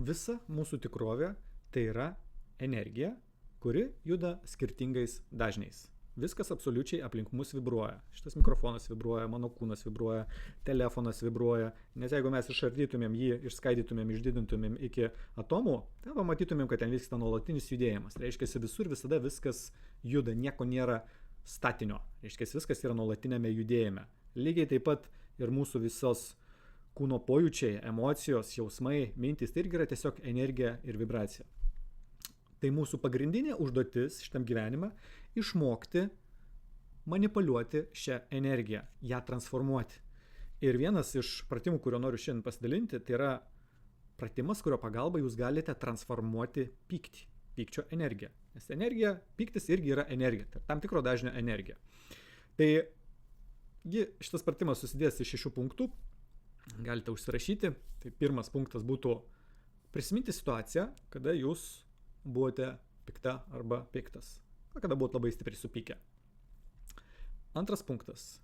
visa mūsų tikrovė tai yra energija, kuri juda skirtingais dažniais. Viskas absoliučiai aplink mus vibruoja. Šitas mikrofonas vibruoja, mano kūnas vibruoja, telefonas vibruoja. Nes jeigu mes išardytumėm jį, išskaidytumėm, išdidintumėm iki atomų, tai pamatytumėm, kad ten vyksta nuolatinis judėjimas. Reiškia, visur visada viskas juda, nieko nėra statinio. Reiškia, viskas yra nuolatinėme judėjime. Lygiai taip pat ir mūsų visos kūno pojūčiai, emocijos, jausmai, mintys, tai irgi yra tiesiog energija ir vibracija. Tai mūsų pagrindinė užduotis šitam gyvenime – išmokti manipuliuoti šią energiją, ją transformuoti. Ir vienas iš pratimų, kurio noriu šiandien pasidalinti, tai yra pratimas, kurio pagalba jūs galite transformuoti pyktį, pykčio energiją. Nes energija, pyktis irgi yra energija, tai tam tikro dažnio energija. Tai šitas pratimas susidės iš 6 punktų, galite užsirašyti. Tai pirmas punktas būtų prisiminti situaciją, kada jūs buvote pikta arba piktas, kada buvote labai stipriai supykę. Antras punktas.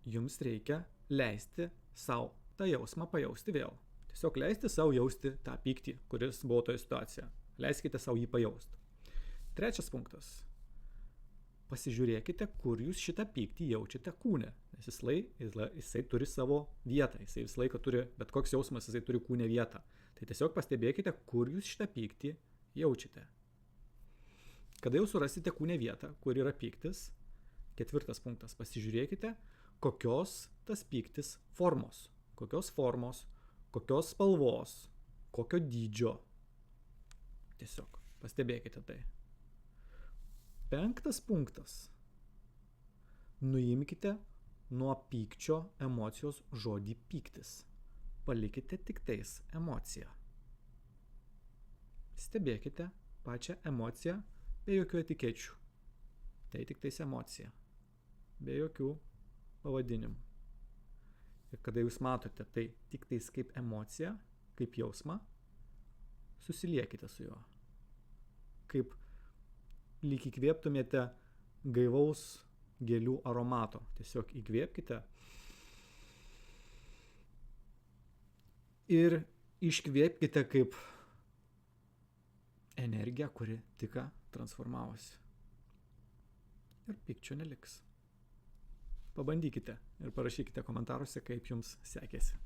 Jums reikia leisti savo tą jausmą pajausti vėl. Tiesiog leisti savo jausti tą pyktį, kuris buvo toje situacijoje. Leiskite savo jį pajausti. Trečias punktas. Pasižiūrėkite, kur jūs šitą pyktį jaučiate kūne. Nes jisai turi savo vietą. Jisai visą laiką turi, bet koks jausmas jisai turi kūne vietą. Tai tiesiog pastebėkite, kur jūs šitą pyktį jaučiate. Kada jau surasite kūne vietą, kur yra pyktis, 4 punktas, pasižiūrėkite, kokios tas pyktis formos, kokios spalvos, kokio dydžio. Tiesiog pastebėkite tai. 5 punktas. Nuimkite nuo pykčio emocijos žodį pyktis. Palikite tik tais emociją. Stebėkite pačią emociją be jokių etikečių. Tai tik tais emocija. Be jokių pavadinimų. Ir kada jūs matote tai tik tais kaip emocija, kaip jausmą, susiliekite su juo. Kaip lyg įkvėptumėte gaivaus gėlių aromato. Tiesiog įkvėpkite ir iškvėpkite kaip energija, kuri tik transformavosi. Ir pykčio neliks. Pabandykite ir parašykite komentaruose, kaip jums sekėsi.